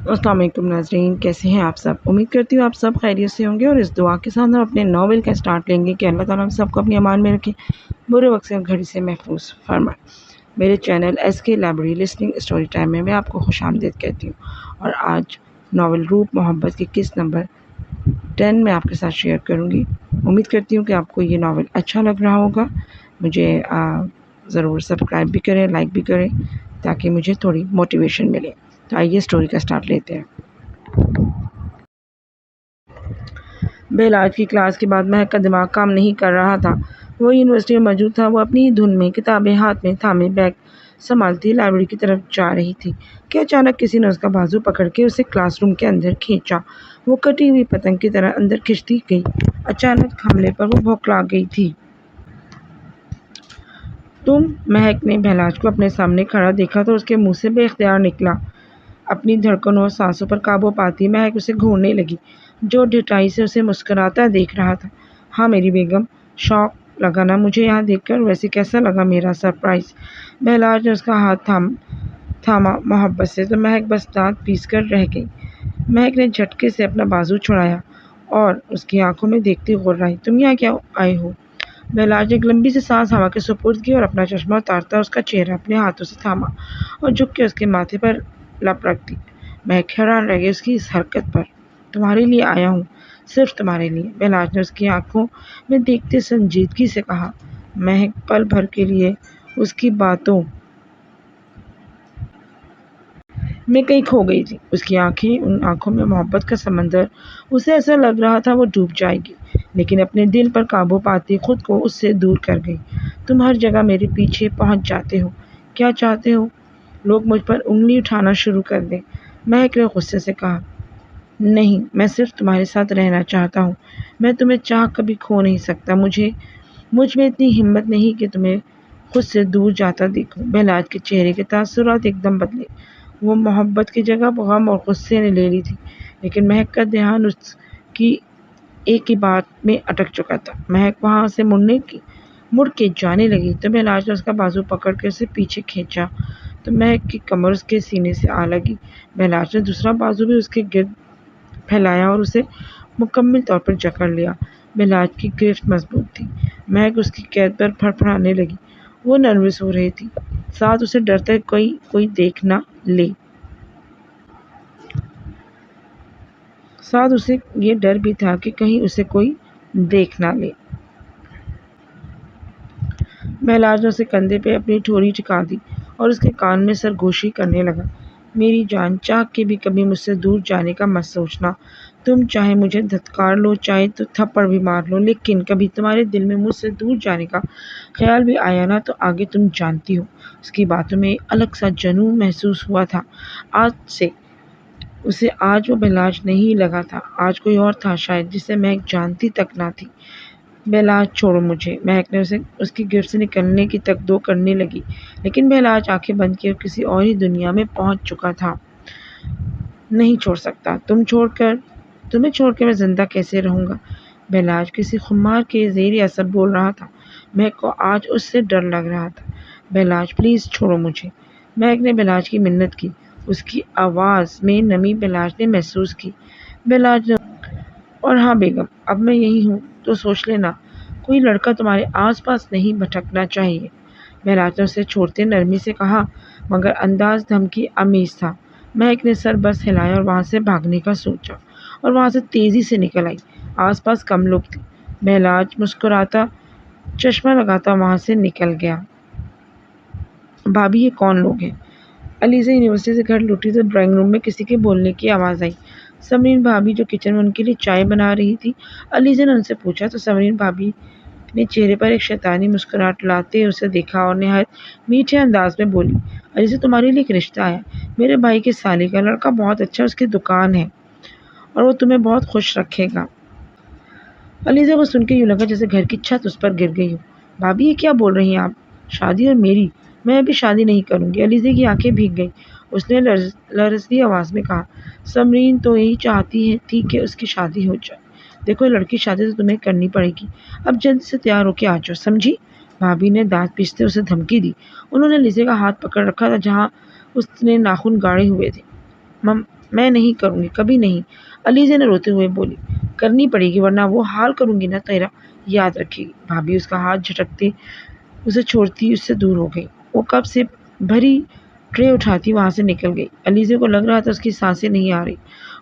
السلام علیکم ناظرین، کیسے ہیں آپ سب؟ امید کرتی ہوں آپ سب خیریت سے ہوں گے، اور اس دعا کے ساتھ ہم اپنے ناول کا اسٹارٹ لیں گے کہ اللہ تعالیٰ ہم سب کو اپنی امان میں رکھے، برے وقت سے اور گھڑی سے محفوظ فرمائے۔ میرے چینل ایس کے لائبریری لسننگ اسٹوری ٹائم میں آپ کو خوش آمدید کہتی ہوں، اور آج ناول روپ محبت کی قسط نمبر 10 میں آپ کے ساتھ شیئر کروں گی۔ امید کرتی ہوں کہ آپ کو یہ ناول اچھا لگ رہا ہوگا۔ مجھے ضرور سبسکرائب بھی کریں، لائک بھی کریں، تاکہ مجھے تھوڑی موٹیویشن ملے۔ تو آئیے اسٹوری کا اسٹارٹ لیتے ہیں۔ بہلاج کی کلاس کے بعد مہک کا دماغ کام نہیں کر رہا تھا۔ وہ یونیورسٹی میں موجود تھا، وہ اپنی ہی دھن میں کتابیں ہاتھ میں تھامے بیگ سنبھالتی لائبریری کی طرف جا رہی تھی کہ اچانک کسی نے اس کا بازو پکڑ کے اسے کلاس روم کے اندر کھینچا۔ وہ کٹی ہوئی پتنگ کی طرح اندر کھنچتی گئی۔ اچانک حملے پر وہ بھوکلا گئی تھی۔ تم؟ مہک نے بہلاج کو اپنے سامنے کھڑا دیکھا تو اس کے منہ سے بے اختیار نکلا۔ اپنی دھڑکنوں اور سانسوں پر قابو پاتی مہک اسے گھورنے لگی، جو ڈٹائی سے اسے مسکراتا دیکھ رہا تھا۔ ہاں میری بیگم، شوق لگا نا مجھے یہاں دیکھ کر؟ ویسے کیسا لگا میرا سرپرائز؟ بہلاج نے اس کا ہاتھ تھاما محبت سے، تو مہک بس دانت پیس کر رہ گئی۔ مہک نے جھٹکے سے اپنا بازو چھڑایا اور اس کی آنکھوں میں دیکھتی غرائی۔ تم یہاں کیا آئے ہو؟ بہلاج نے ایک لمبی سی سانس ہوا کے سپرد کی اور اپنا چشمہ اتارتا اس کا چہرہ اپنے ہاتھوں سے تھاما اور جھک کے اس کے ماتھے پر لپ رکھ دی۔ مہک حیران رہ گئی اس کی اس حرکت پر۔ تمہارے لیے آیا ہوں، صرف تمہارے لیے، بہلاج نے اس کی آنکھوں میں دیکھتے سنجیدگی سے کہا۔ مہک پل بھر کے لیے اس کی باتوں میں کہیں کھو گئی تھی۔ اس کی آنکھیں، ان آنکھوں میں محبت کا سمندر، اسے ایسا لگ رہا تھا وہ ڈوب جائے گی، لیکن اپنے دل پر قابو پاتی خود کو اس سے دور کر گئی۔ تم ہر جگہ میرے پیچھے پہنچ جاتے ہو، کیا چاہتے ہو؟ لوگ مجھ پر انگلی اٹھانا شروع کر دیں، مہک نے غصے سے کہا۔ نہیں، میں صرف تمہارے ساتھ رہنا چاہتا ہوں، میں تمہیں چاہ کبھی کھو نہیں سکتا۔ مجھ میں اتنی ہمت نہیں کہ تمہیں خود سے دور جاتا دیکھوں۔ بہلاج کے چہرے کے تاثرات ایک دم بدلے۔ وہ محبت کی جگہ غم اور غصے نے لے لی تھی، لیکن مہک کا دھیان اس کی ایک ہی بات میں اٹک چکا تھا۔ مہک وہاں سے مڑ کے جانے لگی تو بہلاج نے اس کا بازو پکڑ کے اسے پیچھے کھینچا، تو مہک کی کمر اس کے سینے سے آ لگی۔ بہلاج نے دوسرا بازو بھی اس کے گرد پھیلایا اور اسے مکمل طور پر جکڑ لیا۔ بہلاج کی گرفت مضبوط تھی۔ مہک اس کی قید پر پھڑپڑانے لگی۔ وہ نروس ہو رہی تھی، ساتھ اسے ڈر تھا کہ کوئی دیکھ نہ لے۔ ساتھ اسے یہ ڈر بھی تھا کہ کہیں اسے کوئی دیکھ نہ لے۔ بہلاج نے اسے کندھے پہ اپنی ٹھوڑی ٹکا دی اور اس کے کان میں سرگوشی کرنے لگا۔ میری جان، چاہ کے بھی کبھی مجھ سے دور جانے کا مت سوچنا۔ تم چاہے مجھے دھتکار لو، چاہے تو تھپڑ بھی مار لو، لیکن کبھی تمہارے دل میں مجھ سے دور جانے کا خیال بھی آیا نا تو آگے تم جانتی ہو۔ اس کی باتوں میں ایک الگ سا جنون محسوس ہوا تھا۔ اسے آج وہ بہلاج نہیں لگا تھا، آج کوئی اور تھا شاید، جسے مہک جانتی تک نہ تھی۔ بہلاج، چھوڑو مجھے، مہک نے اس کی گرفت سے نکلنے کی تک دو کرنے لگی، لیکن بہلاج آنکھیں بند کیے کسی اور ہی دنیا میں پہنچ چکا تھا۔ نہیں چھوڑ سکتا، تمہیں چھوڑ کے میں زندہ کیسے رہوں گا؟ بہلاج کسی خمار کے زیر اثر بول رہا تھا۔ مہک کو آج اس سے ڈر لگ رہا تھا۔ بہلاج پلیز چھوڑو مجھے، مہک نے بہلاج کی منت کی۔ اس کی آواز میں نمی بہلاج نے محسوس کی۔ بہلاج نے اور ہاں بیگم، اب میں یہی ہوں تو سوچ لینا، کوئی لڑکا تمہارے آس پاس نہیں بھٹکنا چاہیے۔ بہلاج نے اسے چھوڑتے نرمی سے کہا، مگر انداز دھمکی آمیز تھا۔ مہک نے سر بس ہلایا اور وہاں سے بھاگنے کا سوچا، اور وہاں سے تیزی سے نکل آئی۔ آس پاس کم لوگ تھے۔ بہلاج مسکراتا چشمہ لگاتا وہاں سے نکل گیا۔ بھابھی، یہ کون لوگ ہیں؟ علیزہ یونیورسٹی سے گھر لوٹی تو ڈرائنگ روم میں کسی کے بولنے کی آواز آئی۔ سمرین بھابھی، جو کچن میں ان کے لیے چائے بنا رہی تھی۔ علیزہ نے ان سے پوچھا تو سمرین بھابھی نے چہرے پر ایک شیطانی مسکراہٹ لاتے اسے دیکھا اور نہایت میٹھے انداز میں بولی، علیزہ، تمہارے لیے ایک رشتہ آیا ہے، میرے بھائی کے سالے کا لڑکا، بہت اچھا، اس کی دکان ہے اور وہ تمہیں بہت خوش رکھے گا۔ علیزہ کو سن کے یوں لگا جیسے گھر کی چھت اس پر گر گئی ہو۔ بھابھی، یہ کیا بول رہی ہیں آپ؟ شادی اور میری؟ میں ابھی شادی نہیں کروں گی۔ علیزہ کی آنکھیں بھیگ گئیں۔ اس نے لرزتی آواز میں کہا، سمرین تو یہی چاہتی تھی کہ اس کی شادی ہو جائے۔ دیکھو، یہ لڑکی شادی تو تمہیں کرنی پڑے گی، اب جلد سے تیار ہو کے آ جاؤ، سمجھی؟ بھابھی نے دانت پیستے اسے دھمکی دی۔ انہوں نے علیزہ کا ہاتھ پکڑ رکھا تھا جہاں اس نے ناخن گاڑے ہوئے تھے۔ میں نہیں کروں گی، کبھی نہیں، علیزہ نے روتے ہوئے بولی۔ کرنی پڑے گی ورنہ وہ حال کروں گی نا تیرا، یاد رکھے گی۔ بھابھی اس کا ہاتھ جھٹکتے اسے چھوڑتی اس سے دور ہو گئی۔ وہ کب سے بھری ٹرے اٹھاتی وہاں سے نکل گئی۔ علیزہ کو لگ رہا تھا اس کی سانسیں نہیں آ رہی،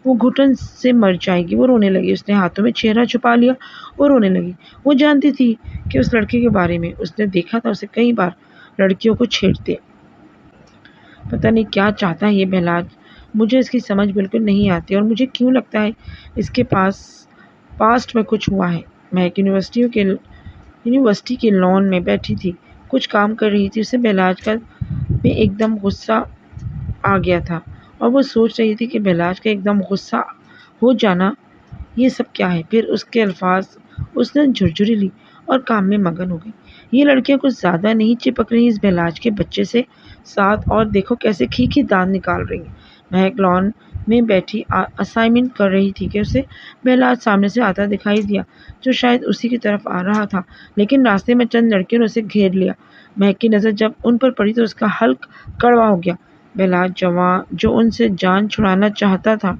وہ گھٹن سے مر جائے گی۔ وہ رونے لگی، اس نے ہاتھوں میں چہرہ چھپا لیا اور رونے لگی۔ وہ جانتی تھی کہ اس لڑکے کے بارے میں اس نے دیکھا تھا اسے کئی بار لڑکیوں کو چھیڑتے۔ پتہ نہیں کیا چاہتا ہے یہ بہلاج، مجھے اس کی سمجھ بالکل نہیں آتی، اور مجھے کیوں لگتا ہے اس کے پاسٹ میں کچھ ہوا ہے۔ میں ایک یونیورسٹی کے لان میں بیٹھی تھی، کچھ کام کر رہی تھی، اسے بہلاج کا میں ایک دم غصہ آ گیا تھا، اور وہ سوچ رہی تھی کہ بہلاج کا ایک دم غصہ ہو جانا یہ سب کیا ہے۔ پھر اس کے الفاظ اس نے جھرجھری لی اور کام میں مگن ہو گئی۔ یہ لڑکیاں کچھ زیادہ نہیں چپک رہی اس بہلاج کے بچے سے ساتھ، اور دیکھو کیسے کھیکھی دانت نکال رہی ہیں۔ مہک لان میں بیٹھی اسائنمنٹ کر رہی تھی کہ اسے بہلاج سامنے سے آتا دکھائی دیا، جو شاید اسی کی طرف آ رہا تھا، لیکن راستے میں چند لڑکیوں نے اسے گھیر لیا۔ مہک کی نظر جب ان پر پڑی تو اس کا حلق کڑوا ہو گیا۔ بہلاج جو ان سے جان چھڑانا چاہتا تھا۔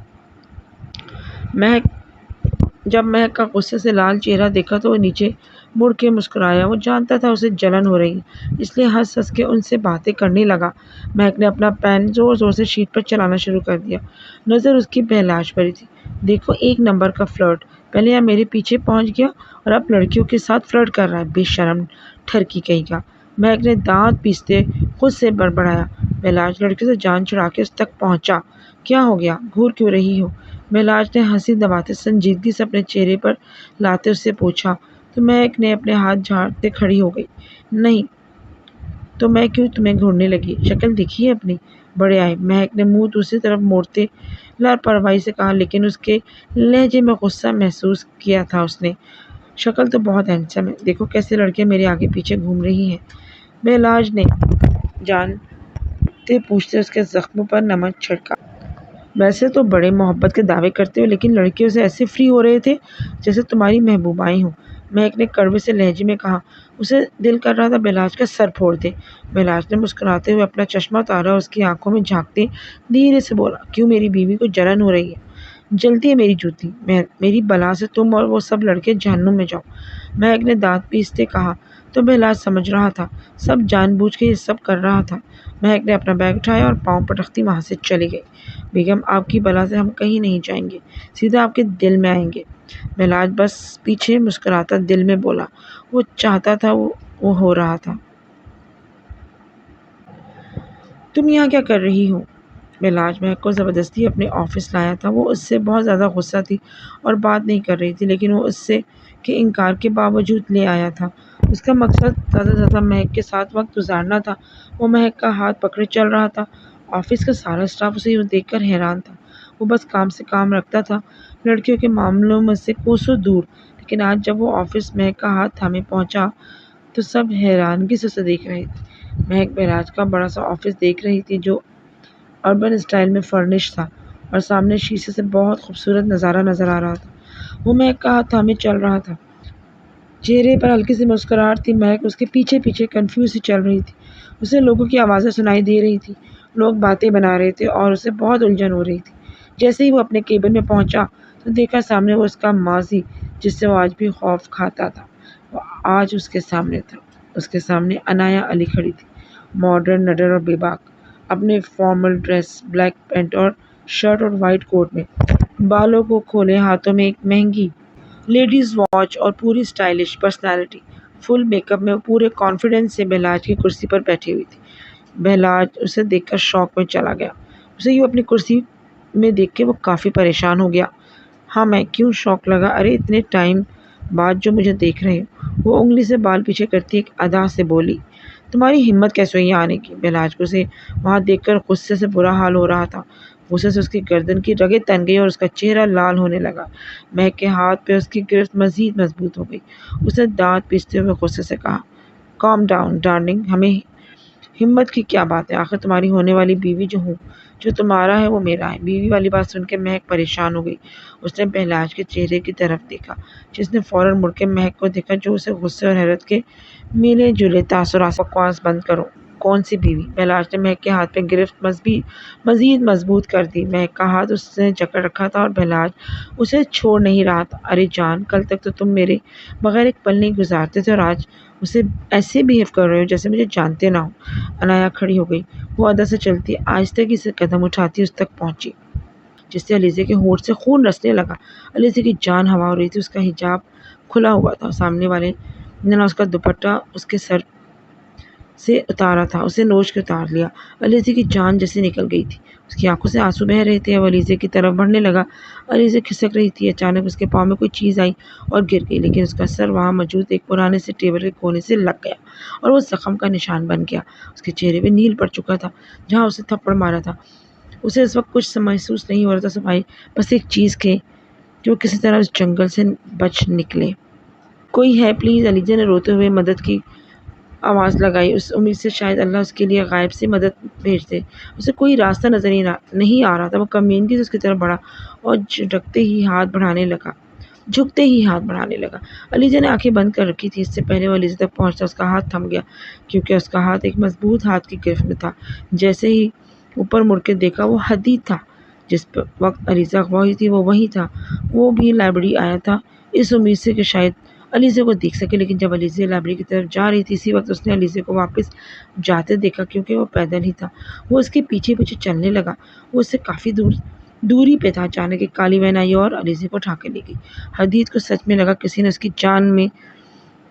جب مہک کا غصے سے لال چہرہ دیکھا تو وہ نیچے مڑ کے مسکرایا۔ وہ جانتا تھا اسے جلن ہو رہی ہے، اس لیے ہنس ہنس کے ان سے باتیں کرنے لگا۔ مہک نے اپنا پین زور زور سے شیٹ پر چلانا شروع کر دیا۔ نظر اس کی بہلاج پر ہی تھی۔ دیکھو ایک نمبر کا فلرٹ، پہلے یہ میرے پیچھے پہنچ گیا اور اب لڑکیوں کے ساتھ فلرٹ کر رہا ہے، بے شرم ٹھرکی کہیں کا۔ مہک نے دانت پیستے خود سے بڑبڑایا۔ بہلاج لڑکیوں سے جان چھڑا کے اس تک پہنچا۔ کیا ہو گیا، گھور کیوں رہی ہو؟ بہلاج نے ہنسی دباتے سنجیدگی سے اپنے چہرے پر لاتے اس سے پوچھا، تو مہک نے اپنے ہاتھ جھاڑتے کھڑی ہو گئی۔ نہیں تو میں کیوں تمہیں گھورنے لگی، شکل دیکھی ہے اپنی، بڑے آئے۔ مہک نے منہ دوسری طرف موڑتے لاپرواہی سے کہا، لیکن اس کے لہجے میں غصہ محسوس کیا تھا اس نے۔ شکل تو بہت ہینڈسم ہے، دیکھو کیسے لڑکے میرے آگے پیچھے گھوم رہی ہیں۔ بہلاج نے جانتے پوچھتے اس کے زخموں پر نمک چھڑکا۔ ویسے تو بڑے محبت کے دعوے کرتے ہو، لیکن لڑکیوں سے ایسے فری ہو رہے تھے جیسے تمہاری محبوبائیں ہوں، مہک نے کڑوے سے لہجے میں کہا۔ اسے دل کر رہا تھا بہلاج کا سر پھوڑ دے۔ بہلاج نے مسکراتے ہوئے اپنا چشمہ اتارا اور اس کی آنکھوں میں جھانکتے دھیرے سے بولا، کیوں میری بیوی کو جلن ہو رہی ہے؟ جلتی ہے میری جوتی، میری بلا سے تم اور وہ سب لڑکے جہنم میں جاؤ، مہک نے دانت پیستے کہا۔ تو بہلاج سمجھ رہا تھا سب جان بوجھ کے یہ سب کر رہا تھا۔ مہک نے اپنا بیگ اٹھایا اور پاؤں پٹکتی وہاں سے چلی گئی۔ بیگم آپ کی بلا سے ہم کہیں نہیں جائیں گے، سیدھا آپ کے دل میں آئیں گے۔ بہلاج بس پیچھے مسکراتا دل میں بولا، وہ چاہتا تھا وہ ہو رہا تھا۔ تم یہاں کیا کر رہی ہو؟ بہلاج مہک کو زبردستی اپنے آفس لایا تھا۔ وہ اس سے بہت زیادہ غصہ تھی اور بات نہیں کر رہی تھی، لیکن وہ اس کے انکار کے باوجود لے آیا تھا۔ اس کا مقصد زیادہ سے زیادہ مہک کے ساتھ وقت گزارنا تھا۔ وہ مہک کا ہاتھ پکڑے چل رہا تھا۔ آفس کا سارا اسٹاف اسے دیکھ کر حیران تھا۔ وہ بس کام سے کام رکھتا تھا، لڑکیوں کے معاملوں میں سے کوسوں دور، لیکن آج جب وہ آفس مہک کا ہاتھ تھامے پہنچا تو سب حیرانگی سے اسے دیکھ رہے تھے۔ مہک بہلاج کا بڑا سا آفس دیکھ رہی تھی جو اربن اسٹائل میں فرنش تھا، اور سامنے شیشے سے بہت خوبصورت نظارہ نظر آ رہا تھا۔ وہ مہک کا ہاتھ تھامے چل رہا تھا، چہرے پر ہلکی سی مسکراہٹ تھی۔ مہک اس کے پیچھے پیچھے کنفیوز سی چل رہی تھی۔ اسے لوگوں کی آوازیں سنائی دے رہی تھی، لوگ باتیں بنا رہے تھے اور اسے بہت الجھن ہو رہی تھی۔ جیسے ہی وہ اپنے کیبن میں پہنچا تو دیکھا سامنے وہ اس کا ماضی جس سے وہ آج بھی خوف کھاتا تھا، وہ آج اس کے سامنے تھا۔ اس کے سامنے عنایہ علی کھڑی تھی، ماڈرن، نڈر اور بے باک، اپنے فارمل ڈریس، بلیک پینٹ اور شرٹ اور وائٹ کوٹ میں، بالوں کو کھولے، ہاتھوں میں ایک مہنگی لیڈیز واچ اور پوری اسٹائلش پرسنالٹی، فل میک اپ میں وہ پورے کانفیڈنس سے بہلاج کی کرسی پر بیٹھی ہوئی تھی۔ بہلاج اسے دیکھ کر شوق میں چلا گیا۔ اسے یوں اپنی کرسی میں دیکھ کے وہ کافی پریشان ہو گیا۔ ہاں میں کیوں شوق لگا، ارے اتنے ٹائم بعد جو مجھے دیکھ رہے ہو؟ وہ انگلی سے بال پیچھے کرتی ایک ادا سے بولی۔ تمہاری ہمت کیسے ہوئی یہاں آنے کی؟ بہلاج کو اسے وہاں دیکھ کر غصے سے برا حال ہو رہا تھا۔ غصے سے اس کی گردن کی رگیں تن گئی اور اس کا چہرہ لال ہونے لگا۔ مہک کے ہاتھ پہ اس کی گرفت مزید مضبوط ہو گئی۔ اس نے دانت پیستے ہوئے غصے سے کہا، کام ڈاؤن ڈارلنگ، ہمیں ہمت کی کیا بات ہے، آخر تمہاری ہونے والی بیوی جو ہوں، جو تمہارا ہے وہ میرا ہے۔ بیوی والی بات سن کے مہک پریشان ہو گئی۔ اس نے بہلاج کے چہرے کی طرف دیکھا، جس نے فوراً مڑ کے مہک کو دیکھا جو اسے غصے اور حیرت کے ملے جلے تاثرات۔ بکواس بند کرو، کون سی بیوی؟ بہلاج نے مہک کے ہاتھ پہ گرفت مزید مضبوط کر دی۔ مہک کا ہاتھ اس نے جکڑ رکھا تھا اور بہلاج اسے چھوڑ نہیں رہا تھا۔ ارے جان، کل تک تو تم میرے بغیر ایک پل نہیں گزارتے تھے اور آج اسے ایسے بیہیو کر رہے ہو جیسے مجھے جانتے نہ ہو۔ عنایا کھڑی ہو گئی۔ وہ ادا سے چلتی آہستگی سے قدم اٹھاتی اس تک پہنچی جس سے علیزے کے ہونٹ سے خون رسنے لگا۔ علیزے کی جان ہوا ہو رہی تھی۔ اس کا حجاب کھلا ہوا تھا۔ سامنے والے نے اس کا دوپٹہ اس کے سر سے اتارا تھا، اسے نوچ کے اتار لیا۔ علیزے کی جان جیسے نکل گئی تھی۔ اس کی آنکھوں سے آنسو بہہ رہے تھے۔ وہ علیزے کی طرف بڑھنے لگا۔ علیزے کھسک رہی تھی۔ اچانک اس کے پاؤں میں کوئی چیز آئی اور گر گئی، لیکن اس کا سر وہاں موجود ایک پرانے سے ٹیبل کے کونے سے لگ گیا اور وہ زخم کا نشان بن گیا۔ اس کے چہرے پہ نیل پڑ چکا تھا جہاں اسے تھپڑ مارا تھا۔ اسے اس وقت کچھ محسوس نہیں ہو رہا تھا سوائے بس ایک چیز کے کہ وہ کسی طرح اس جنگل سے بچ نکلے۔ کوئی ہے پلیز؟ علیزے نے روتے ہوئے مدد کی آواز لگائی، اس امید سے شاید اللہ اس کے لیے غائب سے مدد بھیج دے۔ اسے کوئی راستہ نظر نہیں آ رہا تھا۔ وہ کمینگی سے اس کی طرف بڑھا اور جھکتے ہی ہاتھ بڑھانے لگا۔ علیزے نے آنکھیں بند کر رکھی تھی۔ اس سے پہلے وہ علیزے تک پہنچتا اس کا ہاتھ تھم گیا، کیونکہ اس کا ہاتھ ایک مضبوط ہاتھ کی گرفت میں تھا۔ جیسے ہی اوپر مڑ کے دیکھا، وہ حدید تھا۔ جس وقت علیزہ اغوا ہوئی تھی وہ وہیں تھا۔ وہ بھی لائبریری آیا تھا اس امید سے کہ شاید علیزے کو دیکھ سکے، لیکن جب علیزہ لائبریری کی طرف جا رہی تھی اسی وقت اس نے علیزے کو واپس جاتے دیکھا، کیونکہ وہ پیدل ہی تھا۔ وہ اس کے پیچھے پیچھے چلنے لگا۔ وہ اس سے کافی دوری پہ تھا۔ اچانک ایک کالی وین آئی اور علیزے کو اٹھا کے لے گئی۔ حدید کو سچ میں لگا کسی نے اس کی جان میں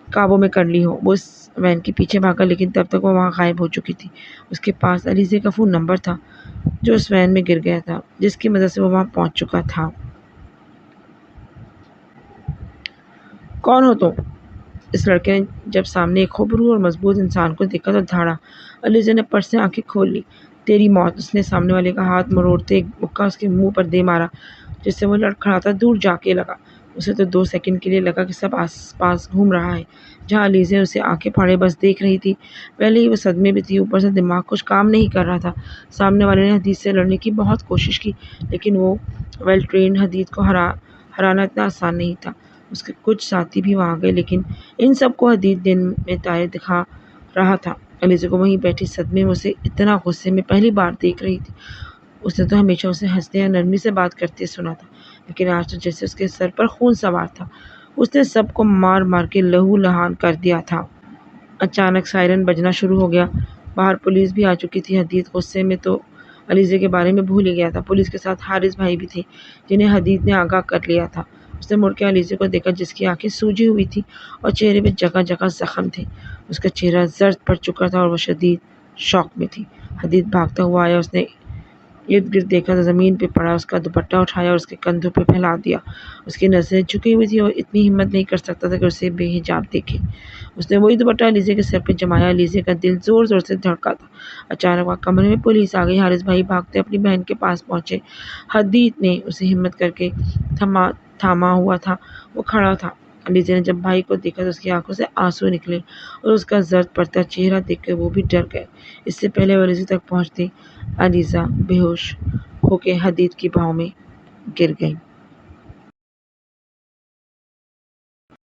قابو میں کر لی ہو۔ وہ اس وین کے پیچھے بھاگا، لیکن تب تک وہ وہاں غائب ہو چکی تھی۔ اس کے پاس علیزے کا فون نمبر تھا جو اس وین میں گر گیا تھا، جس کی مدد سے وہ وہاں پہنچ چکا تھا۔ کون ہو تم؟ اس لڑکے نے جب سامنے ایک خوبرو اور مضبوط انسان کو دیکھا تو دھاڑا۔ علیزہ نے پٹ سے آنکھیں کھول لی۔ تیری موت! اس نے سامنے والے کا ہاتھ مروڑتے ایک مکہ اس کے منہ پر دے مارا، جس سے وہ لڑکھڑاتا دور جا کے لگا۔ اسے تو 2 سیکنڈ کے لیے لگا کہ سب آس پاس گھوم رہا ہے، جہاں علیزہ اسے آنکھیں پھاڑے بس دیکھ رہی تھی۔ پہلے ہی وہ صدمے میں تھی، اوپر سے دماغ کچھ کام نہیں کر رہا تھا۔ سامنے والے نے حدید سے لڑنے کی بہت کوشش کی، لیکن وہ ویل ٹرینڈ حدید کو ہرانا اتنا آسان نہیں تھا۔ اس کے کچھ ساتھی بھی وہاں گئے، لیکن ان سب کو حدید دن میں تارے دکھا رہا تھا۔ علیزہ کو وہیں بیٹھی صدمے میں اسے اتنا غصے میں پہلی بار دیکھ رہی تھی۔ اس نے تو ہمیشہ اسے ہنستے یا نرمی سے بات کرتے سنا تھا، لیکن آج تو جیسے اس کے سر پر خون سوار تھا۔ اس نے سب کو مار مار کے لہو لہان کر دیا تھا۔ اچانک سائرن بجنا شروع ہو گیا۔ باہر پولیس بھی آ چکی تھی۔ حدید غصے میں تو علیزہ کے بارے میں بھول ہی گیا تھا۔ پولیس کے ساتھ حارث بھائی بھی تھے، جنہیں حدید نے آگاہ کر لیا تھا۔ اس نے مڑ کے علیزہ کو دیکھا، جس کی آنکھیں سوجی ہوئی تھیں اور چہرے پہ جگہ جگہ زخم تھے۔ اس کا چہرہ زرد پڑ چکا تھا اور وہ شدید شوق میں تھی۔ حدید بھاگتا ہوا آیا۔ اس نے ارد گرد دیکھا تو زمین پہ پڑا اس کا دوپٹہ اٹھایا اور اس کے کندھوں پہ پھیلا دیا۔ اس کی نظریں جھکی ہوئی تھی اور اتنی ہمت نہیں کر سکتا تھا کہ اسے بے حجاب دیکھے۔ اس نے وہی دوپٹہ علیزہ کے سر پہ جمایا۔ علیزہ کا دل زور زور سے دھڑکا تھا۔ اچانک وہاں کمرے میں پولیس آ گئی۔ حارث بھائی بھاگتے اپنی بہن کے پاس پہنچے۔ حدید نے اسے ہمت کر کے تھاما ہوا تھا۔ وہ کھڑا تھا۔ علیزہ نے جب بھائی کو دیکھا تو اس کی آنکھوں سے آنسو نکلے اور اس کا زرد پڑتا چہرہ دیکھ کر وہ بھی ڈر گئے۔ اس سے پہلے وہ علیزہ تک پہنچتے علیزہ بے ہوش ہو کے حدید کی بہوں میں گر گئی۔